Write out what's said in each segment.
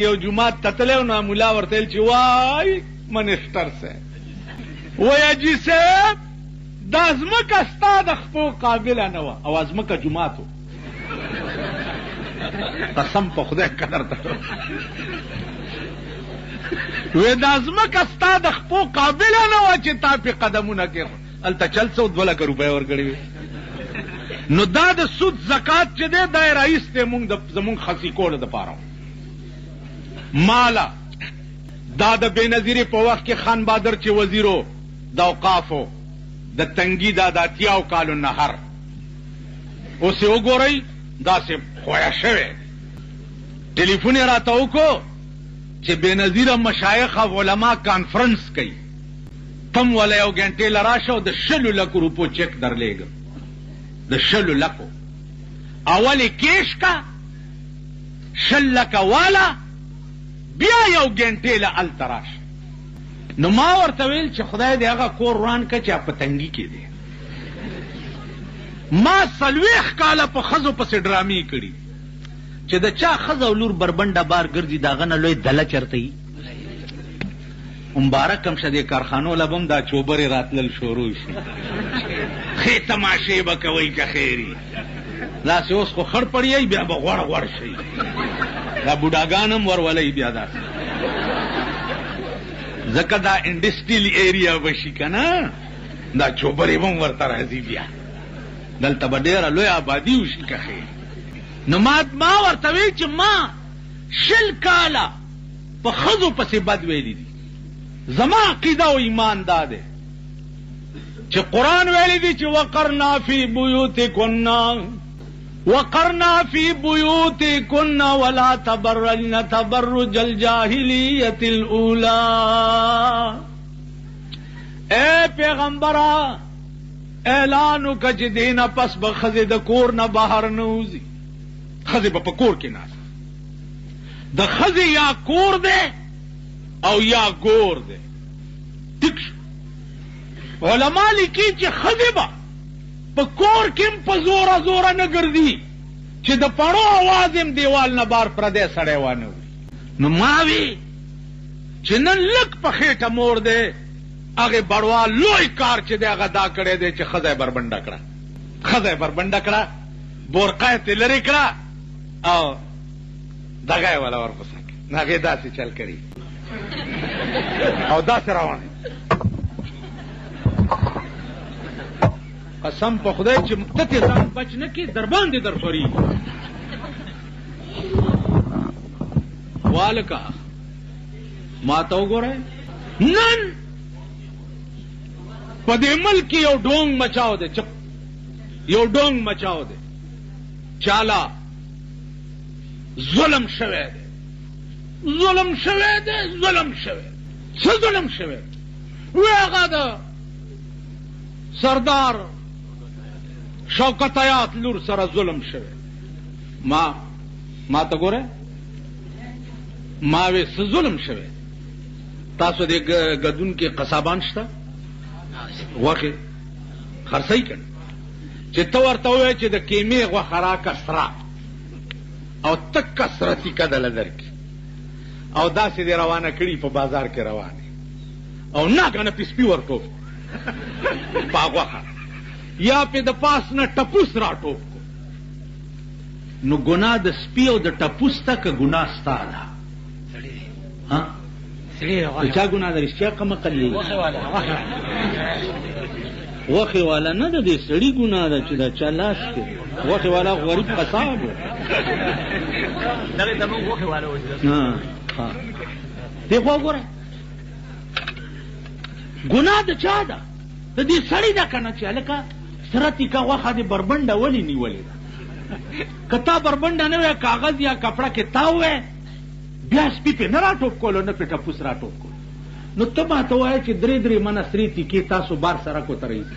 یو جماعت تتلو نو مولا ورته چې وای منسٹر سے وای جی صاحب دا ځمکه ستا د خپو قابله نه وه او ځمکه جماعت قسم په خدای قدر ته وای دا ځمکه ستا د خپو قابله نه وه چې تا پې قدمونه کېښ هلته چل څه 2 لکه روپۍ ورکړې وې نو دا د سود زکات چې دی دا یې راایستی زمونږ خصي کولو دپاره مالا دا د بېنظیرې په وخت کې خان بهادر چې وزیرو د اوقافو د تنګي دا د 80 کالو نهر اوس یې وګورئ داسې خویه شوی ټلیفون یې راته وکړو چې بېنظیره مشایخ او علما کانفرنس کوي تم وله یو ګنټې له راشه او د 20 لکو روپو چک درلیږم د 20 لکو اول یې کیش کا 20 لکه والا بیا یو ګنټې له هلته راشه نو ما ورته ویل چې خدای دې هغه کور وران که چې په تنګي کې دی ما 40 کاله په ښځو پسې ډرامې کړي چې د چا ښځه او لور بربنډه بار ګرځي د هغه نه لوی دله چرته وي مبارک هم شه دې کارخانو له به هم دا چوبرې راتلل شروع شي ښې تماشې به کوئ که خیري داسې اوس خو خړ پړیئ بیا به غوړ غوړ شئ دا بوډاګان هم ورولئ بیا داسې ځکه دا انډسټریل ایریا به شي که نه دا چوبرې به هم ورته راځي بیا دلته به ډېره لوی آبادي وشي که خیر نو ما ورته وی چې ما 20 کاله په ښځو پسې بد ویلي دي زما عقیده او ایمان دا دی چې قرآن ویلی دی چې وقرنا فی بیوتکن ولا تبرجن تبرج الجاهلیة الاولی اے پیغمبرا اعلان وکړه چې دینه پس به ښځې د کور نه بهر نه وځي ښځې به په کور کې ناست د ښځې یا کور دی او یا ګور دی ټیک شو علما لیکي چې ښځې به په کور کې هم په زوره زوره نه ګرځي چې د پړو اواز هم دیوال نه بار پردی سړی وانه وي نو ما وی چې نن لږ په خېټه مور دی هغې بړوال لوی کار چې دی هغه دا کړی دی چې ښځه یې بربنډه کړه ښځه یې بربنډه کړه بورقه یې ترې لرې کړه او دغه یې والا ورپسې کړه نو هغې داسې چل کړي او داسې روان قسم په خدای چې ته ترې ځان بچ نه کړې در باندې در خورېږي والکه ما ته وګورئ نن په دې ملک کې یو ډونګ مچاو دی چپ یو ډونګ مچاو دی چاله ظلم شوی دی ظلم شوی دی ظلم شوی څه ظلم شوی وی هغه د سردار شوکت حیات لور سره ظلم شوی ما ته ګوره ما وی څه ظلم شوی تاسو دې ګدون کې قصابان شته غوښې خرڅوي که نه چې ته ورته ووایې چې د کیمې غوښه راکه سره او تکه سره تیکه دله درکړي او داسې دې روانه کړي په بازار کې روانې او ناګنه پې سپي ورټوپ په غوښه یا پې د پاس نه ټپوس راټوپ کو نو ګناه د سپي او د ټپوس ته که ګناه ستا ده د چا ګناه ده رښتیا قمقل یې غوښې والا نه ده د سړي ګناه ده چې د چا لاس کې غوښې والا غریب قصاب و دې خوا ګوره ګناه د چا ده د دې سړي ده که نه چې هلکه سره تیکه غوښه دې بربنډه ولې نیولې ده که تا بربنډه نه وی کاغذ یا کپړه کې تاو وی بیا سپي پې نه راټوپ کولو نه پې ټپوس راټوپ کولو نو ته ماته وایه چې 3 منه سرې تیکې تاسو بار سرکو ته رئیس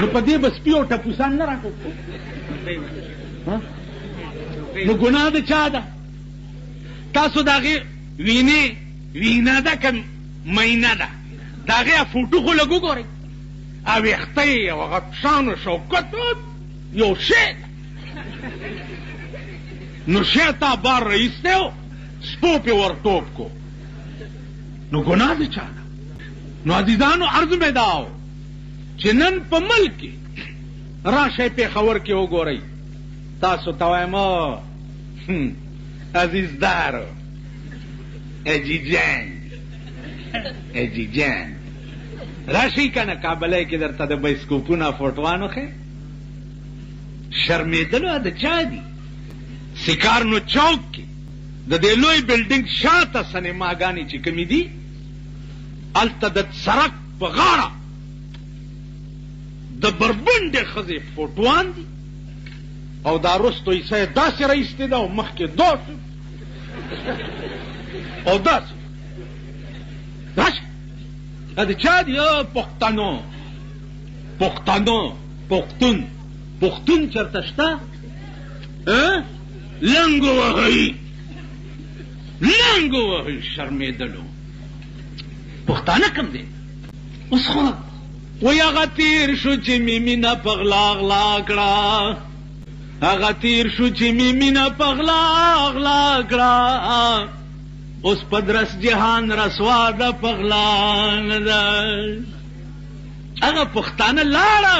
نو په دې به سپي او ټپوسان نه راټوپ کولو نو ګناه د چا ده تاسو د هغې وینه ده که مینه ده د هغې فوټو خو لږ وګورئ او ویښته یې او هغه شان و شوکت یو شی ده نو شی تا بار رئیس دی سپو پې ور ټوپ کو نو ګناه د چا ده؟ نو عزیزانو عرض مې دا و چې نن په ملک کې راشئ پېښور کې وګورئ تاسو ته وایم عزیزدارو اجي جان راشئ که نه کابلی کې درته د بایسکوپونه فوټوانو ښې شرمېدلو د چا دي؟ سیکارنو چوک کې د دې لوی بلډینګ شاته سینماګانې چې کومې دي هلته د سړک په غاړه د بربنډې ښځې فوټوان دي او دا رستو عیسه یې داسې رایستې ده او مخکې داسې او داسې راشه دا د چا دي؟ پښتنو پښتون چېرته شته؟ لنګ وهئ شرمېدلو پښتانه کم دی؟ اوس خو وی هغه تیر شو چې مې مینه په غلا غلا کړه هغه تیر شو چې مې مینه په غلا کړه اوس په درس جهان رسوا ده په غلا نه ده هغه پښتانه لاړه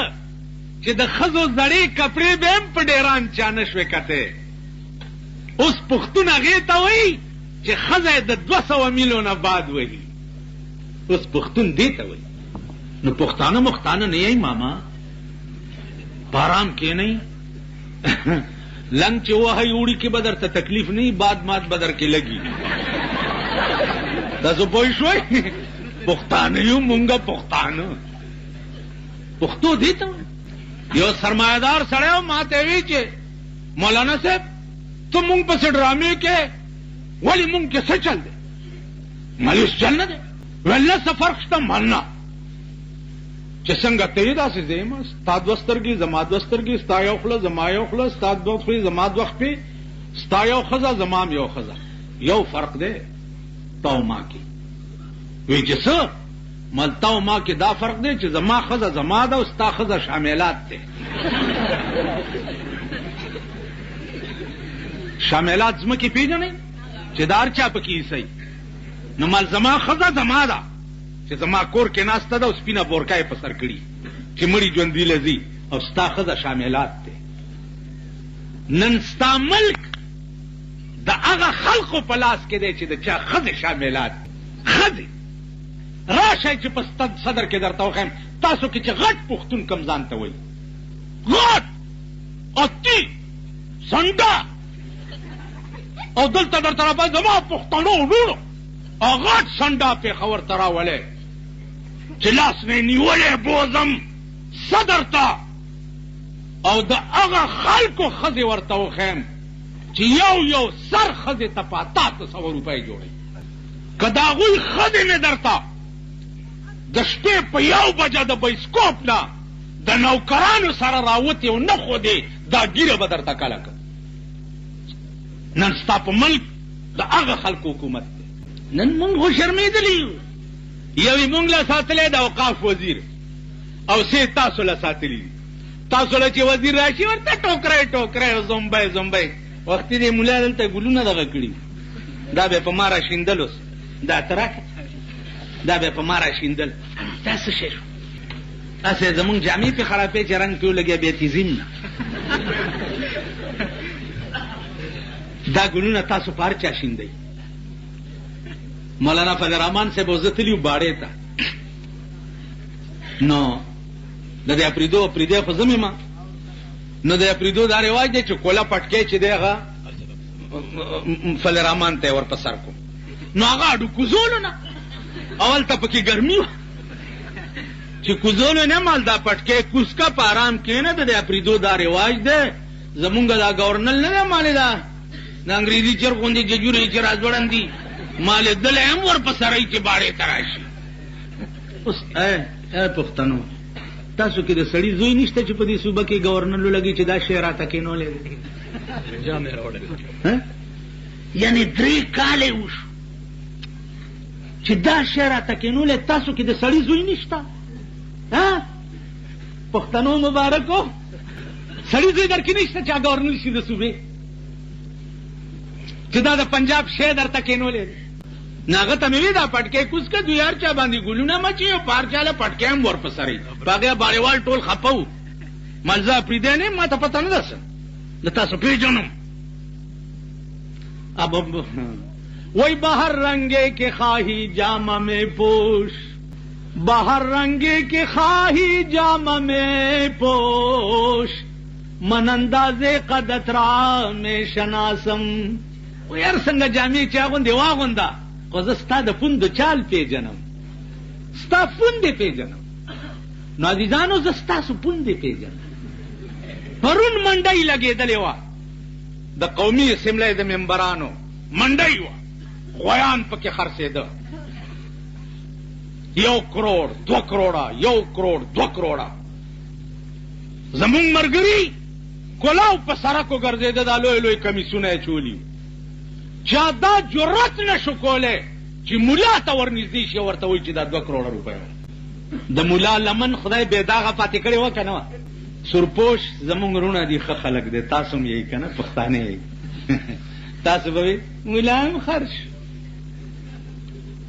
چې د ښځو زړې کپړې به هم په ډېران چا نه شوې کتې اوس پښتون هغې ته وایي چې ښځه یې د 200 میلو نه بعد وهي اوس پښتون دې ته وایي نو پښتانه نه یې ماما په آرام کښېنئ لنګ چې وهئ اوړي کې به درته تکلیف نه وي باد مات به درکې لګي تاسو پوه شوئ پښتانه یو مونږه پښتو دې ته یو سرمایهدار سړی و ما ته وی چې مولانا صاحب ته مونږ پسې ډرامې کې ولې مونږ کې څه چل دی مالوس چل نه دی ویل نه څه فرق شته مننه چې څنګه ته یې داسې زه یم ستا 2 سترګې زما 2 سترګې ستا یو خوله زما یو خوله ستا 2 خولې زما 2 خولې ستا یو ښځه زما یو ښځه یو فرق دی تا او ما کې وی چې څه مال تا او ما کې دا فرق دی چې زما ښځه زما ده او ستا ښځه شاملات دی شاملات ځمکې پېژنئ چې دا هر چا پکې ایسئ نو مال زما ښځه زما ده چې زما کور کې ناسته ده او سپینه بورکه یې په سر کړي چې مړي ژوندي لځي او ستا ښځه شاملات دی نن ستا ملک د هغه خلقو په لاس کې دی چې د چا ښځې شاملات ښځې راشئ چې په صدر کې درته وښیم تاسو کې چې غټ پښتون کم ځان ته وایي غټ اتی سنډه او دلته درته راپه زما پښتنو وروڼو غټ سنډه پېښور ته راولئ چې لاس نه نیولې بوزم صدر ته او د هغه خلکو ښځې ورته وښیم چې یو سر ښځې ته په 800 روپۍ جوړوي که د هغوی ښځې مې درته د شپې په 1 بجه د بایسکوپ نه د نوکرانو سره راوتې او نه خودې دا ګیره به درته کله کړم نن ستا په ملک د هغه خلکو حکومت دی نن مونږ خو شرمېدلي یو یوې مونږ له ساتلی د اوقاف وزیر او سې تاسو له ساتلي دي تاسو له چې وزیر راشي ورته ټوکری او زمبی وختي دې ملا دلته ګلونه دغه کړي دا به په ما راشیندل اوس دا ته راکړه دا به په ما راشیندل دا څه شی شو داسې زمونږ جامې پې خرابې چې رنګ پې ولګیا بیا تیزیم نه دا ګلونه تاسو په هر چا شیندئ مولانا فضل الرحمن صاحب او زه تلي وو باړې ته نو د دې اپریدو خو زه مېما نو د اپریدو دا رواج دی چې کوله پټکی چې دی هغه فضل الرحمن ته یې ور په سر کو نو هغه اډو کوزولو نه اول ته پکې ګرمي وه چې کوزولو نه مال دا پټکی کوسکه په آرام کښېنه د دې اپریدو دا رواج دی زمونږ دا ګورنل نه دی مالې دا د انګریزي چرګ غوندې ججورې چې راځوړن دي مالې دله هم ورپسې رهي چې باړې ته راشي اوس پښتنو تاسو کې د سړي زوی نشته چې په دې صوبه کې ګورنر لګي چې دا شی راته کېنولی دی یعنې 3 کاله وشو چې دا شی راته کېنولی تاسو کې د سړي زوی نشته پښتنو مبارکو سړي زوی در کې نشته چې ګورنر شي د صوبې چې دا د پنجاب شی درته کینولې ناغه ته مې وی دا پټکې کوس کې دوی هر چا باندې ګلونه مچي او پارچاله پټکې هم ورپسري باغه باړیوال ټول خپاو ملزا پریدې نه ما ته پته نه درسه د تاسو پیژنم اب وہی باہر رنگے کے خواہی جامہ میں پوش باہر رنگے کے خواہی جامہ میں پوش من اندازے قدترا میں شناسم و یار څنګه جامې چې اغوندې واغونده خو زه ستا د پوند چال پیژنم ستا پوندې پیژنم نو عزیزانو زه ستاسو پوندې پیژنم پرون منډۍ لګېدلې وه د قومي اسمبلۍ د ممبرانو منډۍ وه غویان پکې خرڅېده 1 کروڑ 2 کروڑه 1 کروڑ 2 کروڑه زمونږ ملګري کلاو په سړکو ګرځېده دا لوی لوی کمیسونه یې چولي چا دا جرأت نشو کولی چې ملا ته ورنږدې شي ورته وایي چې دا 2 کروڑه روپۍ د ملا لمن خدای بې داغه پاتې کړې وه که نه وه سرپوش زمونږ رونه دي ښه خلک دی تاسو هم یې که نه پښتانه یې تاسو به وایي ملا هم خرج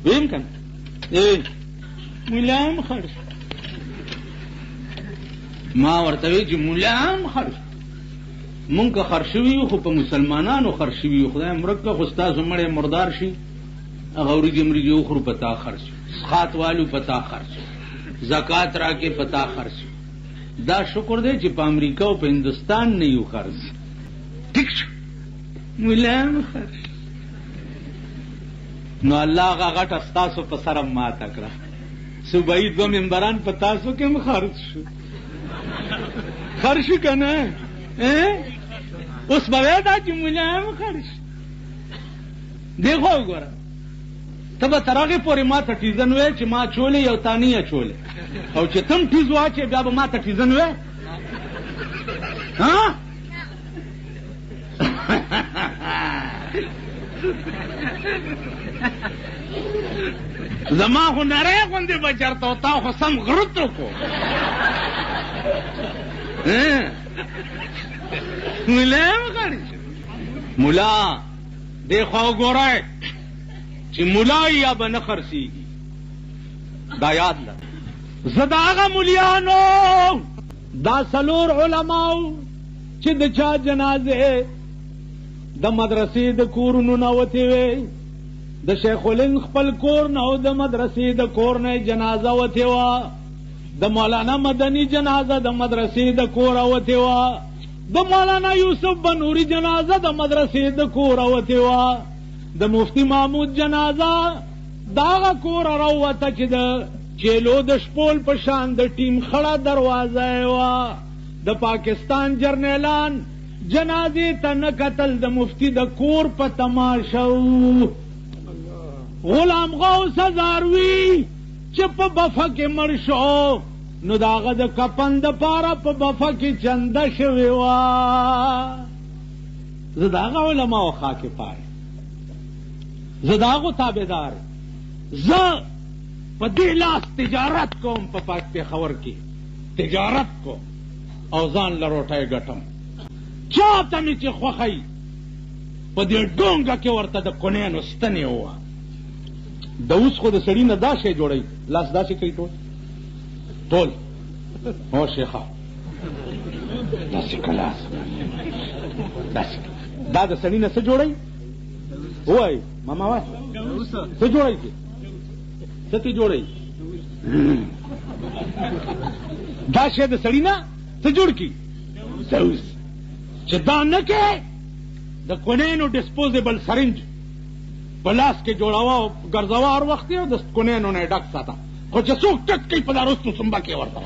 ویم که نه ملا هم خرج ما ورته وایي چې ملا هم خرج مونږ که خر شوي یو خو په مسلمانانو خر شوي یو خدای مرګ که خو ستاسو مړی مردار شي هغه وریجې مریجې وخورو په تا خرج سخات والو په تا خرج زکات راکې په تا خرج دا شکر دی چې په امریکا او په هندوستان نه یو خرج ټیک شو ملا هم خرج نو الله هغه غټه ستاسو په سره ماته کړه صوبایي 2 ممبران په تاسو کې هم خرج شو خرج شو که نه اوس به وایې دا چې ملا هم خرج دی خو وګوره ته به تر هغې پورې ما ته ټیزن وایې چې ما چولې یو تا نه یې چولې او چې تم ټیز واچې بیا به ما ته ټیزن وایې زما خو نری غوندې به چېرته و تا خو سم غرت وکړو ملا هم خرج ملا دی خو وګورئ چې ملا یا به نه خرڅېږي دا یاد لره زه د هغه ملیانو دا 4 علماو چې د چا جنازې د مدرسې د کورونو نه وتې وې د شیخ الهند خپل کور نه او د مدرسې د کور نه جنازه وتې وه د مولانا مدني جنازه د مدرسې د کوره وتې وه د مولانا یوسف بنوري جنازه د مدرسې د کوره وتې وه د مفتی محمود جنازه د هغه کوره راووته چې د چیلو د شپول په شان د ټیم خړه دروازه یې وه د پاکستان جرنیلان جنازې ته نه کتل د مفتی د کور په تماشه و غلام غوث هزاروي چې په بفه کې مړ شو نو د هغه د کفن دپاره په بفه کې چنده شوې وه زه د هغه علماو خاکفار زه د هغو تابعدار زه په دې لاس تجارت کوم په پېښور کې تجارت کوم او ځان له روټۍ ګټم چا ته مې چې خوښی په دې ډونګه کې ورته د کونینو ستنې ووه د اوس خو د سړي نه دا شی جوړوي لاس داسې کوي ټول او شیخه داسې که لاس داسې دا د سړي نه څه جوړوي ووایي ماما وایي څه جوړوي کې څه ته جوړوي دا شی د سړي نه څه جوړ کړي دوس چې دا نه کې د کونینو ډسپوزیبل سرنج په لاس کې جوړاوه او ګرځوه هر وخت یې او د کونینو نه یې ډک ساته خو چې څوک ټک کوي په دا رستو سنبه کې ورته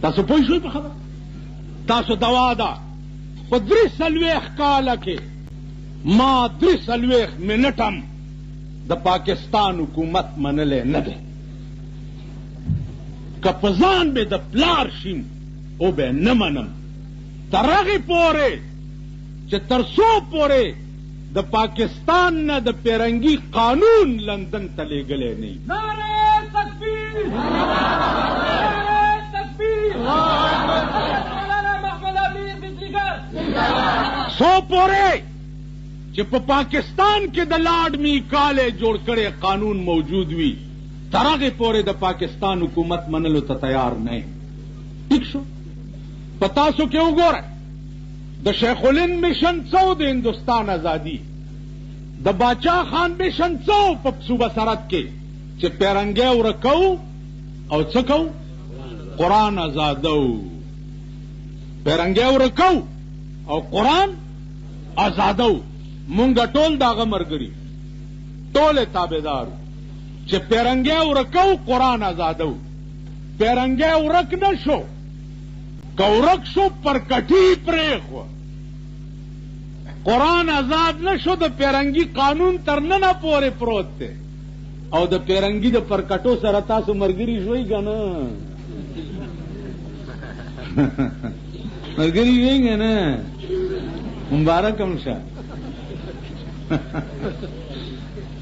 تاسو پوه شوئ په خبره تاسو دوا ده په 43 کاله کې ما 43 منټ هم د پاکستان حکومت منلی نه دی که په ځان به د پلار شیم او به نه منم تر هغې پورې چې تر څو پورې د پاکستان نه د پیرنګي قانون لندن ته لیږلی نه وي نعرې تکبیر نعرې تکبیر مولانا محمد امیر بجلیگر څو پورې چې په پاکستان کې د لارډ میکالې جوړ کړی قانون موجود وي تر هغې پورې د پاکستان حکومت منلو ته تیار نه. ٹھیک شو. په تاسو کې وګورئ د شیخ الهند مشن څو د هندوستان ازادي، د باچا خان مشن څو په صوبه سرحد کې چې پیرنګی ورکو او څه کو قرآن آزادو. پیرنګی ورکو او قرآن آزادو. مونږ ټول داغه مرګري ټول تابعدارو چې پیرنګی ورکو قرآن آزادو. پیرنګی ورک نه شو، کورک شو پر کټی پریخو. قرآن آزاد نه شو، د پیرنګي قانون تر ننه پورې پروت دی او د پیرنګي د پرکټو سره تاسو مرګري شوئ که نه؟ مرګري شوئ که نه؟ مبارک هم شه.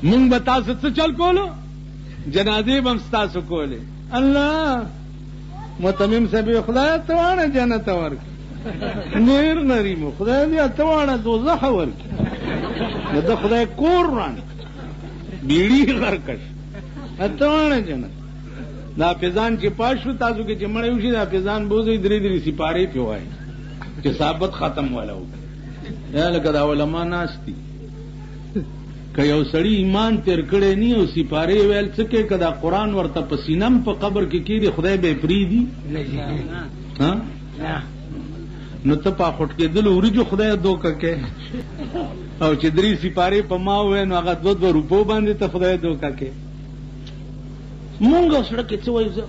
مونږ به تاسو څه چل کولو؟ جنازې به هم ستاسو کولې. الله متمم صاحب خدای ته واڼه جنت ورکړي، نیر نریمو خدای دې ته واڼه دوزخ ورکړي، نو د خدای کور رانه بیړي غرکش ته واڼه جنت. دا حافظان چې پاس شو تاسو کې چې مړی وشي د حافظان بوځئ درې درې سپارې پې وایي چې ثابت ختم والا وکړي. یا لکه دا علما ناست دي، که یو سړی ایمان تیر کړی نی او سپارې ویل څه کې که دا قرآن ورته په سینم په قبر کې کېږي خدای به یې پرېږدي؟ نو ته په خوټ کېدلو وریجو خدای دوکه کې او چې درې سپارې په ما ووایې نو هغه 2 روپو باندې ته خدای دوکه کې. مونږ سړه کې څه وایو؟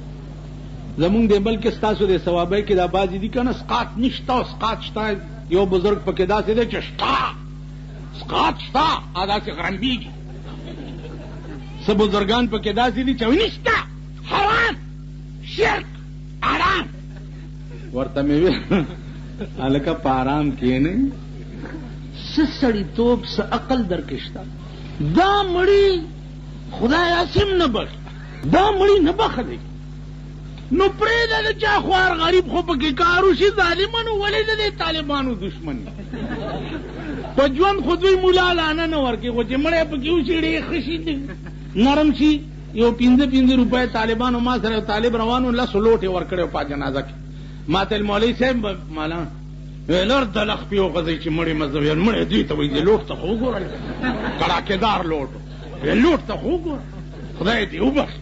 زمونږ دی بلکې ستاسو د ثوابۍ کې دا بعضې دي که نه سقاط نشته او سقاط شته. یو بزرګ پکې داسې دی چې شته سقاط شته داسې غرمبېږي. څه بزرګان پکې داسې دي چې نشته حرام شرک حرام. ورته مې ویل هلکه په حرام کښېنئ، څه سړیتوب څه عقل درکې شته. دا مړي خدای اسم نه بخي، دا مړي نه بخلی. نو پرېږده د چا خوار غریب خو پکې کار وشي. ظالمانو ولې د دې طالبانو دشمن په ژوند خو دوی مولا لانه نه ورکوي، خو چې مړی پکې وشي ډېر ښه شي نرم شي. یو 5 روپۍ طالبانو ما سره یو طالب روانو 10 لوټې ورکړی په جنازه کې. ما ته مولوي صاحب مالا ویلر د لخ پې وغځئ چې مړی مزه ویل مړی دوی ته وایي لوټ ته خو وګوره کړاکېدار لوټ لوټ ته خو وګوره خدای دې وبخي.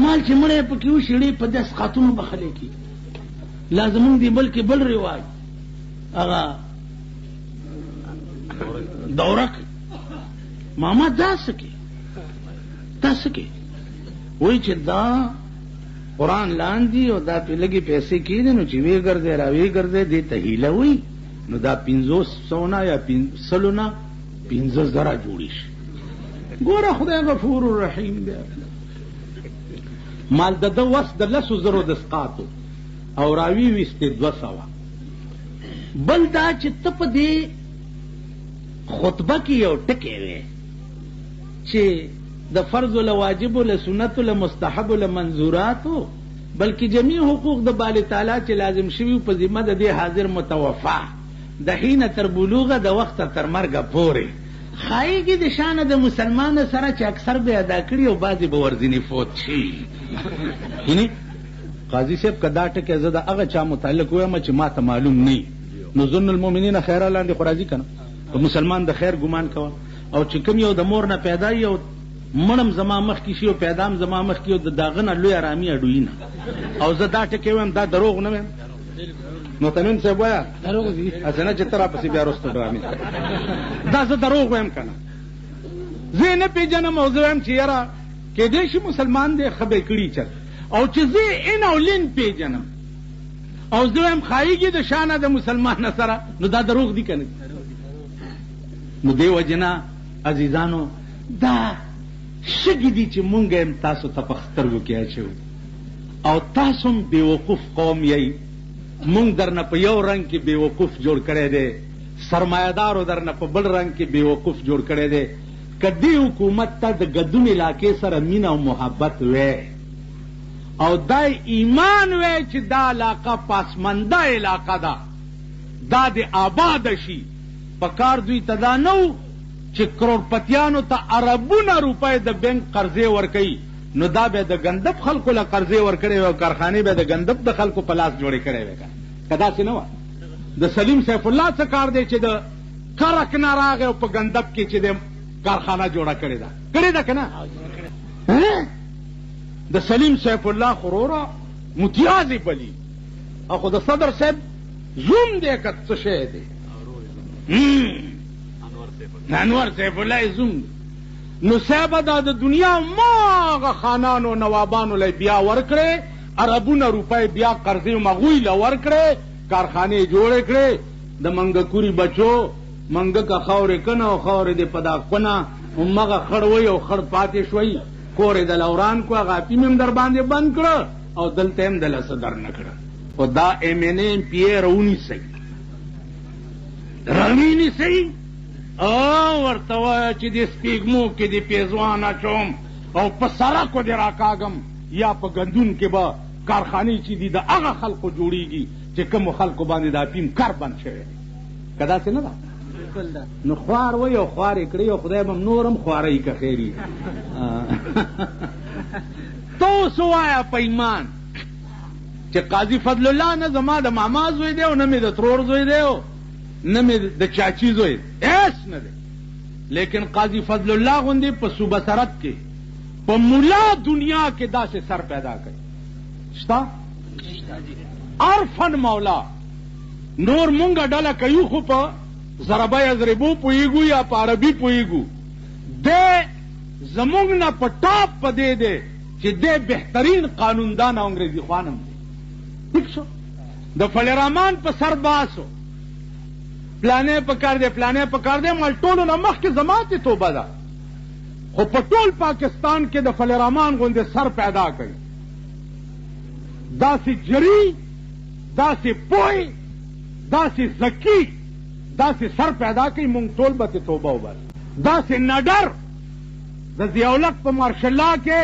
مال چې مړی پکې وشي ډېر په داسې خاتونو بخلی کي. لا زمونږ دی بلکې بل رواج هغه دورک ماما دا سکے وہی چې دا قرآن لاندی او دا پہ لگی پیسے کی دے نو چې وی ګرځي راوی ګرځي دې ته هیله وي نو دا 500 یا 100 15,000 جوړی شي. ګوره خدای غفور الرحیم دی. مال د وس د 10,000 د سقاطو او راوی وسته 200. بل دا چې ته په دې خطبه کې یو ټکی وی چې د فرض له واجب له سنت له مستحب له منظوراتو بلکې جميع حقوق د باری تعالی چې لازم شوي په ذمه د دې حاضر متوفا د حين تر بلوغه د وخت تر مرګه پورې خایګي د شان د مسلمان سره چې اکثر به ادا کړی او بعضی به ورځنی فوت شي. یعنی قاضي صاحب کدا ټکه زه د هغه چا متعلق وایم چې ما ته معلوم نه نو ظن المؤمنین خیر لاندې خو راځي کنه په مسلمان د خیر ګمان کوه او چې کوم یو د مور نه پیدا یو مړم زما مخ کې شي او پیدام زما مخ کې او د داغه نه لوی آرامي اډوي نه او زه دا ټکه وایم دا دروغ نه وایم. نو تمن څه وایا دروغ دي اسنه چې تر پسې بیا وروسته ډرامې دا زه دروغ وایم کنه. زه نه پیژنم او زه وایم چې یاره کې دې شي مسلمان دې خبرې کړي چر او چې زه ان اولین پیژنم او زه وایم خایګي د شانه د مسلمان سره نو دا دروغ دي کنه. نو دی وجنا عزیزانو دا شګې دي چې مونږ هم تاسو ته په سترګو کې اچو او تاسو هم بیوقوف قوم یې. مونږ درنه په یو رنګ کې بیوقوف جوړ کړی دی، سرمایهدارو درنه په بل رنګ کې بیوقوف جوړ کړی دی. که دې حکومت ته د ګدون علاقې سره مینه او محبت وی او دا ایمان وی چې دا علاقه پاسمانده علاقه ده دا د آباد شي پکار دوی ته دا نه و چې کروڑپتیانو ته اربونه روپۍ د بینک قرضې ورکوي، نو دا به د ګندب خلکو له قرضې ورکړې وي او کارخانې به د ګندب د خلکو په لاس جوړې کړې وي. که داسې نه وه، د سلیم سیف الله څه کار دی چې د کرک نه راغی او په ګندب کې چې د کارخانه جوړه کړې ده، کړې ده که نه؟ د سلیم سیف الله خروره متیازې بلی، او خو د صدر صاحب زوم دی که څه شی دی، انور سیف الله زوم دی. نو صاحب دا د دنیا ماغه خانانو نوابانو له بیا ورکړې، اربونه روپۍ بیا قرضې مغوی له ورکړې، کارخانې جوړې کړې. د منګکوري بچو منګکه خاورې کنه او خاورې دې په دا کونه همغه خړ وی او خړ پاتې شوی، کور یې د لوران کو، هغه اپیم هم در باندې بند کړه او دلته هم دله څه در نه کړه. خو دا ایم این اے ایم پی اے راونیسئ، راونیسئ او ورته وایه چې د سپېږمو کې د پیزوان اچوم او په سړکو دې راکاږم، یا په ګندون کې به کارخانې چې دي د هغه خلکو جوړېږي چې کومو خلکو باندې د اپیم کار بند شوی دی. که داسې نه ده نو خوار وی او خوار یې کړی او خدای به نورم خوارئ که خیري. تو اوس ووایه په ایمان چې قاضي فضل الله نه زما د ماما زوی دی او نه مې د ترور زوی دی او نه مې د چاچي زوی دی، هېڅ نه دی. لیکن قاضي فضل الله غوندې په صوبه سرت کې په ملا دنیا کې داسې سر پیدا کړي شته؟ عرفن مولا. نور مونږه ډله کوي خو په ضربه یضربو پوهېږو یا په عربي پوهېږو. دی زمونږ نه په ټاپ په دی دی چې دی بهترین قانوندان او انګریزي خوانم دی. ٹھیک شو؟ د فلرحمان په سر باسو پلانې پکار دی، پلانې پکار دی، مال ټولو نه مخکې زما ته توبه ده، خو په ټول پاکستان کې د فلرحمان غوندې سر پیدا کړي، داسې جری، داسې پوی، داسې ذکي، داسې سر پیدا کړي، مونږ ټول به ته توبه وباسو. داسې نډر د ضیاءالحق په مارشالله کې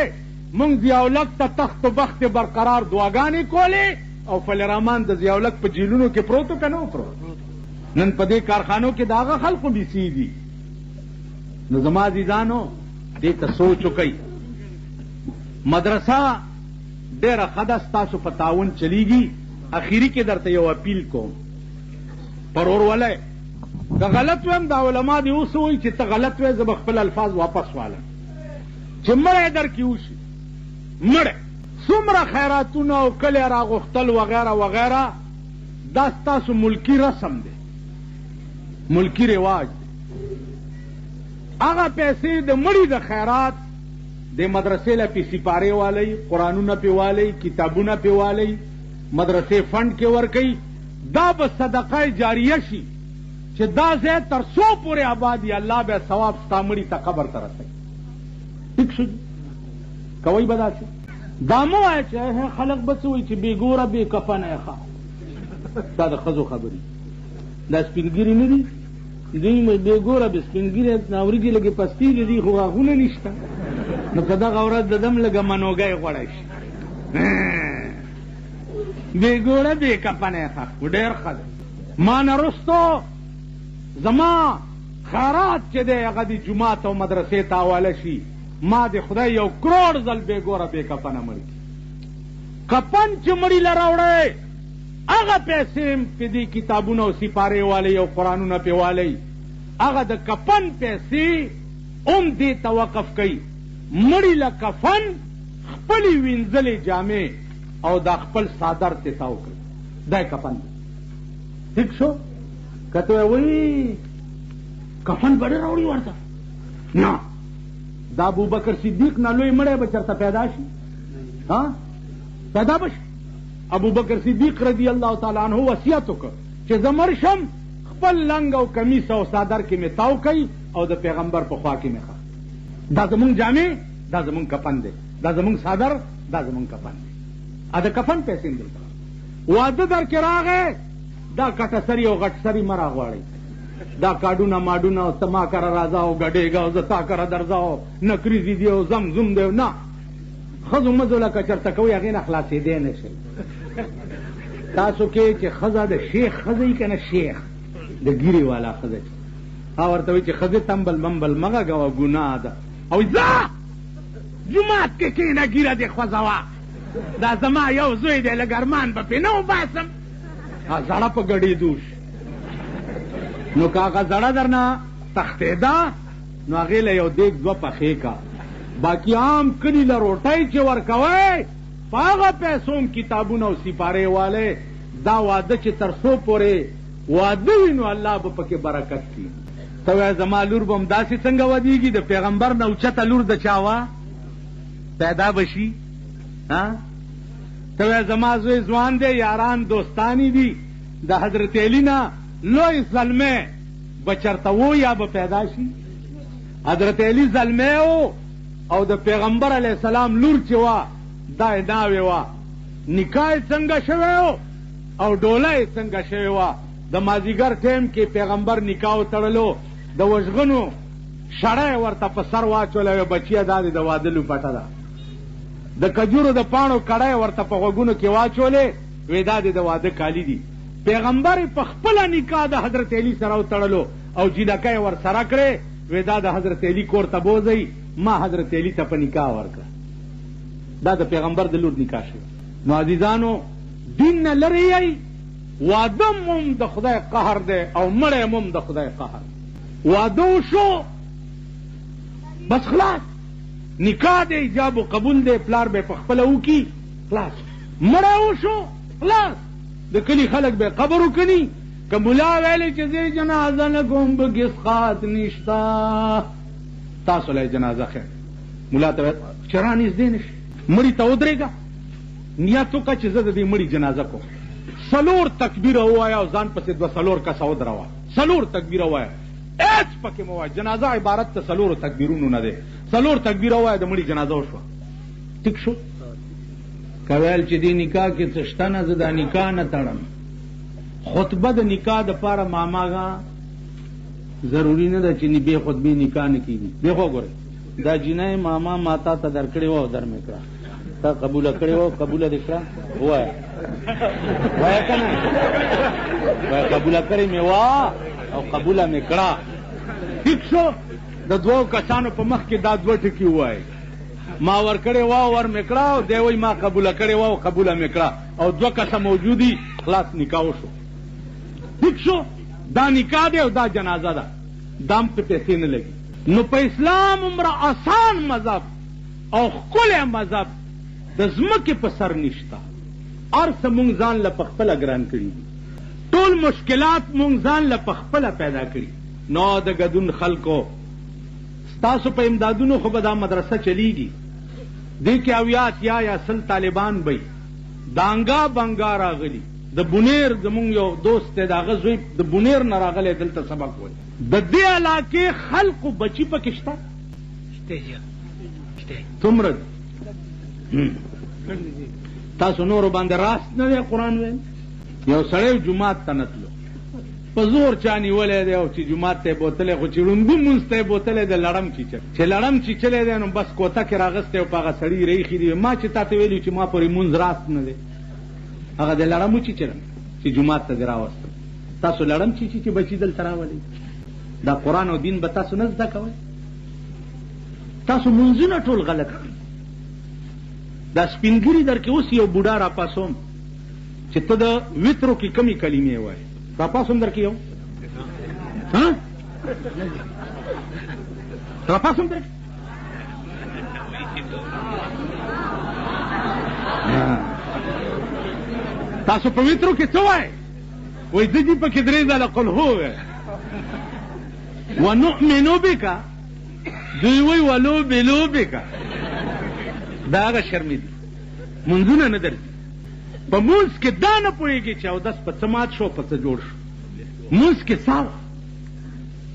مونږ ضیاءالحق ته تخت و بخت برقرار دعاګانې کولې او فلرحمان د ضیاءالحق په جیلونو کې پروت و که نه و پروت؟ نن په دې کارخانو کې د هغه خلکو بیسي دي. نو زما عزیزانو دې ته سوچ وکئ. مدرسه ډېره ښه ده، ستاسو په تعاون چلیږي. اخري کې درته یو اپیل کوم، پرورولئ که غلط ویم دا علما دې اوس وایي چې ته غلط وی، زه به خپل الفاظ واپس والم. چې مړی در کې وشي، مړی څومره خیراتونه او کلی راغوښتل وغیره وغیره، دا ستاسو ملکي رسم دی، ملکی رواج. هغه پیسې د مړي د خیرات د مدرسې له پې سپارې والی، قرآنونه پې والی، کتابونه پې والی، مدرسې فنډ کې ورکوي. دا به صدقه جاریه شي چې دا ځای تر څو پورې آباد وي، الله به ثواب ستا مړي ته قبر ته رسوي. ټیک شو؟ کوئ به داسې؟ دا مه وایه چې خلک به څه وایي چې بې ګوره بې کفنه یې ښه. دا د ښځو خبرې، دا سپینګیري نه دي، دوی بې ګوره بې سپینګیري ناورېږي لږې پستېلې دي خو غاښونه نشته، نو په دغه ورځ د دم لږه منوګی غوړی شي. بې ګوره بې کفنه یې ښه، خو ډېر ښه دی. ما نه رستو زما خیرات چې دی هغه د جومات او مدرسې ته حواله شي، ما د خدای 1 کروڑ ځل بې ګوره بې کفنه مړ کړي. کفن چې مړي له راوړی هغه پیسې په دې کتابونه او سپارې والی او قرآنونه پې والی، هغه د کفن پیسې هم دې ته وقف کوي. مړي له کفن خپلې وینځلې جامې او دا خپل څادر تې تاو کړي، دا کفن دی. ٹھیک شو؟ که ته وایي کفن به ډېر راوړي ورته، نه، دا ابوبکر صدیق نه لوی مړی به چېرته پیدا شي؟ پیدا به شي. ابوبکر صدیق رضی الله تعالی عنہ وصیت وکړ چې زه مړ شم خپل لنګ او کمیس او څادر کې مې تاو کوي او د پیغمبر په خوا کې مې ښه. دا زمونږ جامې، دا زمونږ کفن دی، دا زمونږ څادر، دا زمونږ کفن دی. دا کفن پیسې هم دلته واده در کې راغی، دا کټه سري او غټ سري مه راغواړئ، دا کاډونه ماډونه او ته ما کره راځه او ګډېږه او زه تا کره درځه او نکریزي دي او زمزم دی، نه، ښځو مزو لکه چېرته کوئ هغې نه خلاصېدی نه شئ. تاسو کې چې ښځه د شیخ ښځه وي که نه، شیخ د ګیرې والا ښځه ورته وایي چې ښځې تمبل ممبل مه غږوه ګناه ده او ځه جومات کې کښېنه ږیره دې خوځوه دا زما یو زوی دی لږ ارمان به پرې نه وباسم زړه په ګډېدو شي نو که هغه زړه درنه تښتېده نو هغې له یو دیګ دوه پخې کا باقي عام کلي له روټۍ چې ورکوئ په هغه پیسو هم کتابونه او سپارې والئ دا واده چې تر څو پورې واده وي نو الله به پکې برکت کړي ته وایې زما لور به هم داسې څنګه ودېږي د پیغمبر نه اوچته لور د چا وه پیدا به شي ته وایې زما زوی ځوان دی یاران دوستانی دي د حضرت علي نه لوی زلمی به چرته و یا به پیدا شي حضرت علي زلمی و او د پیغمبر علیه السلام لور چې وه دا یې ناوې وه نکاح یې څنګه شوی و او ډوله یې څنګه شوې وه د مازدیګر ټیم کې پیغمبر نکاح وتړلو د وژغنو شړی ورته په سر واچولی بچیه دا د واده لوپټه ده د کجورو د پاڼو کړی ورته په غوږونو کې واچولې وی دا د واده کالي دي پیغمبر په خپله نکاح د حضرت علي سره وتړلو او جینکه یې ورسره کړې وی دا د حضرت علي کور ته بوځئ ما حضرت علي ته په نکاح ورکړه دا د پیغمبر د لور نکاح شوی نو عزیزانو دین نه لرې یئ واده هم د خدای قهر دی او مړی هم د خدای قهر واده وشو بس خلاص نکاح دی ایجاب و قبول دی پلار به په خپله وکړي خلاص مړی وشو خلاص د کلي خلک به قبر وکني که ملا ویلی چې زه جنازه نه کوم به اسقاط نشته تاسو له جنازه خیر ملا ته چې رانږدې نه شي مړي ته ودرېږه نیت وکړه چې زه د دې مړي جنازه کوم 4 تکبیره ووایه او ځان پسې 2 کسه ودروه 4 تکبیره ووایه هېڅ پکې مه وایه جنازه عبارت د 4 تکبیرونو نه دی 4 تکبیره ووایه د مړي جنازه وشوه ټیک شو که ویل چې دې نکاح کې څه شته نه زه دا نکاح نه تړم خطبه د نکاح دپاره ماماغه ضروري نه ده چې بې خطبې نکاح نه کېږي دیخوا ګورئ دا جینۍ ماما ماتا ته درکړې وه او در مې کړه تا قبوله کړې وه قبوله دې کړه ووایه وایه که نه وایه قبوله کړې مې وه او قبوله مې کړه ټیک شو د 2 کسانو په مخ کې دا 2 ټکي ووایه ما ور کړې وه ور مې کړه او دی وایي ما قبوله کړې وه او قبوله مې کړه او 2 کسه موجودي خلاص نکاح وشو ټیک شو دا نکاح دی او دا جنازه ده دا هم پې پیسې نه لګي نو په اسلام عمره آسان مذهب او ښکلی مذهب د ځمکې په سر نشته هر څه مونږ ځان له په خپله ګران کړي دي ټول مشکلات مونږ ځان له په خپله پیدا کړي نو د ګډون خلکو ستاسو په امدادونو خو به دا مدرسه چلیږي دې کې 80 یا 100 طالبان به دانګا بنګا راغلي د بونیر زمونږ یو دوست دی د هغه زوی د بونیر نه راغلی دلته سبق وایي د دې علاقې خلقو بچي پکې شته څومره تاسو نورو باندې راست نه دی قرآن ویل یو سړی جومات ته نه تلو په زور چا نیولی دی او چې جومات ته یې بوتلی خو چې ړومبو مونځ ته یې بوتلی دی لړم چیچلی چې لړم چیچلی دی نو بس کوته کې راغستی او په هغه سړي ریښي دي ما چې تا ته ویلي چې ما پورې مونځ راست نه دی هغه د لړم وچیچلم چې جومات ته دې راوستم تاسو لړم چیچي چې بچي دلته راولئ دا قرآن او دین به تاسو نه زده کوئ تاسو مونځونه ټول غلط کړي دا سپینګري در کې اوس یو بوډا راپاسوم چې ته د وترو کې کمې کلمې وایې راپاسوم در کې یو راپاسوم در کې تاسو په وترو کې څه وایې وایي زه دې پکې 3 ځله قل هو ونؤمنو بک دوی وایي ولوبلو بک دا هغه شرمې دي منځونه نه درځي په مونځ کې دا نه پوهېږي چې اودس په څه مات شو په څه جوړ شو مونځ کې ساوه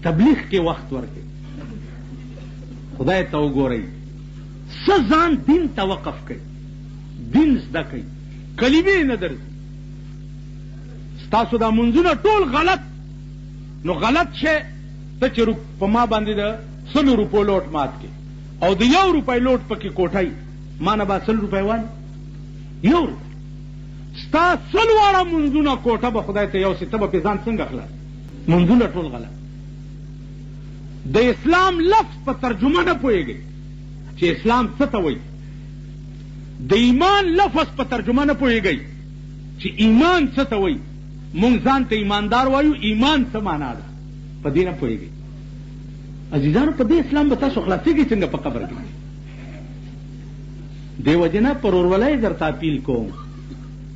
تبلیغ کې وخت ورکړي خدای ته وګورئ څه ځان دین ته وقف کوي دین زده کوي کلمې نه درځي ستاسو دا منځونه ټول غلط نو غلط شی ته چې په ما باندې د 100 روپو لوټ مات کې او د 1 روپۍ لوټ پکې کوټۍ ما نه به 100 روپۍ وانه 1 روپۍ ستا 100 واړه منځونه کوټه به خدای ته یو سي ته به پې ځان څنګه خلاص منځونه ټول غلط د اسلام لفظ په ترجمه نه پوهېږئ چې اسلام څه ته وایي، د ایمان لفظ په ترجمه نه پوهېږئ چې ایمان څه ته وایي. مونږ ځان ته ایماندار وایو، ایمان څه معنا ده په دې نه پوهېږئ. عزیزانو په دې اسلام به تاسو خلاصېږئ څنګه په قبر کې. دې وجې نه پر ورولۍ درته اپیل کوم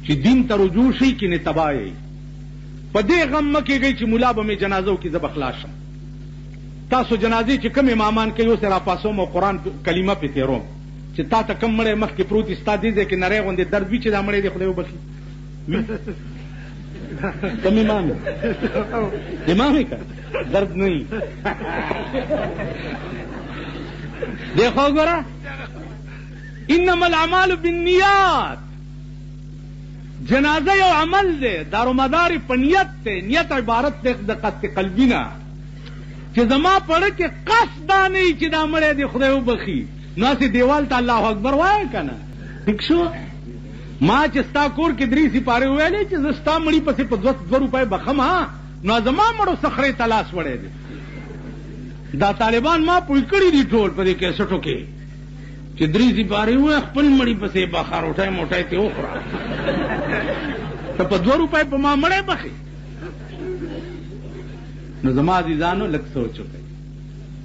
چې دین ته رجوع شئ کینې تباه یئ. په دې غم مه کېږئ چې ملا به مې جنازو کې زه به خلاص شم. تاسو جنازې چې کوم امامان کوي اوس یې راپاڅوم او قرآن کلمه پې تېروم چې تا ته کوم مړی مخکې پروت وي ستا دې ځای کې نری غوندې درد وي چې دا مړی دې خدای وبخي. کوم امام امام یې که درد نه وي. دیکھو ګوره انما الاعمال بالنیات، جنازه یو عمل دی، دارومدار په نیت دی. نیت عبارت دی د قصد قلبي نه چې زما پړه کې قصد دا نه وي چې دا مړی دی خدای وبخي نو هسې دیوال ته الله اکبر وایه که نه. ټیک شو. ما چې ستا کور کې 3 سپارې وویلې چې زه ستا مړي پسې په 2 روپۍ بخم ها نو زما مړو صخرې ته لاس وړی دی. دا طالبان ما پوی کړي دي ټول په دې کیسټو کې چې 3 سپارې ووایه خپل مړي پسې بخه روټۍ موټۍ تې وخوره ته په 2 روپۍ په ما مړی بخې. نو زما عزیزانو لږ سوچ وکړئ.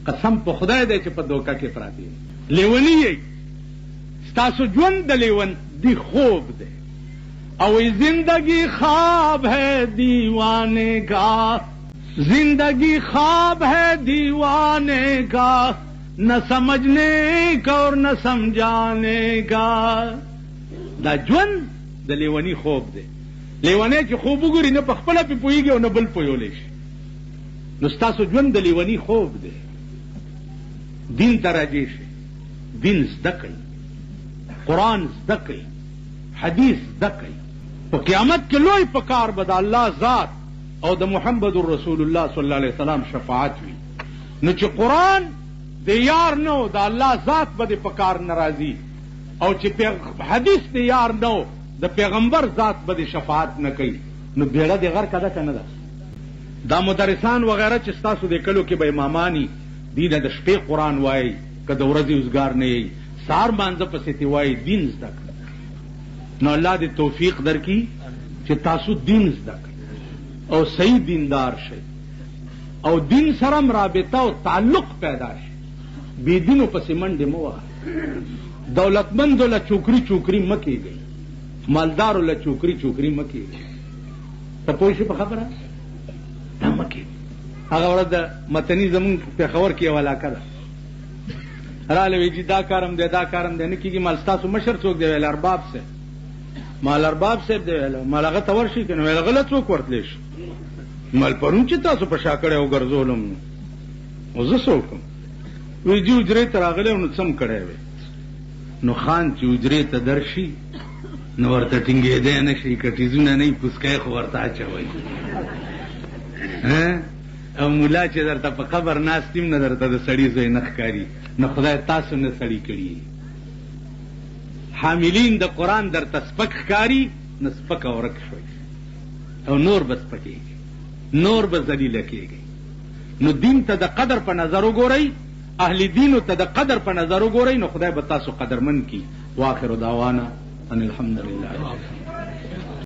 قسم په خدای دی چې په دوکه کې پراته یې. لیوني یئ. ستاسو ژوند د لیوندي خوب دی او زندگی خواب ہے دیوانے کا، زندگی خواب ہے دیوانے کا، نہ سمجھنے کا اور نہ سمجھانے کا. دا ژوند د لیوني خوب دی. لیونی چې خوب وګوري نه په خپله پې پوهېږي او نه بل پوهولی شي. نو ستاسو ژوند د لیوني خوب دی. دین ته راجع شئ، دین زده کړئ، قرآن زده کړئ، حدیث زده کړئ. په قیامت کې لوی پکار به د الله ذات او د محمد رسول الله صلی الله علیه وسلم شفاعت وي. نو چې قرآن د یار نه و د الله ذات به د پکار ناراضي او چې حدیث د یار نه و د پیغمبر ذات به د شفاعت نه کوي نو بیړه د غر کده که نه ده. دا مدرسان وغیره چې ستاسو د کلو کې به امامانی دینه د شپې قرآن وایي که د ورځې اوزګار نه یئ سهار مانځه پسې تې وایي دین زده کړه. نو الله دې توفیق درکړي چې تاسو دین زده کړئ او صحیح دیندار شئ او دین سره رابطه او تعلق پیدا شي. بې دینو پسې منډې مه وهه. دولتمندو له چوکري چوکري مه کېږئ، مالدارو له چوکري چوکري مه کېږئ. ته پوه شې په خبره؟ دا مه کېږئ. هغه ورځ د متني زمونږ پېښور کې یو علاقه ده راله وی چې دا کارم دی دا کارم دی نه کېږي. مال ستاسو مشر څوک دی؟ ویل ارباب صاحب. مال ارباب صاحب دی. ویل مال هغه ته ورشئ که نه؟ ویل غله څوک ورتلی شي؟ مال پرون چې تاسو په شا کړی وګرځولم نو زه څه وکړم؟ وی جي حجرې ته راغلی نو څه م کړی وی؟ نو خان چې حجرې ته درشي نو ورته ټینګېدی نه شي، کټیزونه نه وي پوسکی خو ورته اچوئ. او ملا چې درته په قبر ناست یم نه درته د سړي زوی نه ښکاري نو خدای تاسو نه سړي کړي. حاملین د قرآن درته سپک ښکاري نو سپک او ورک شوئ او نور به سپکېږي، نور به ذلیله کېږئ. نو دین ته د قدر په نظر وګورئ، اهل دینو ته د قدر په نظر وګورئ نو خدای به تاسو قدرمن کړي. واخر دعوانا ان الحمد لله.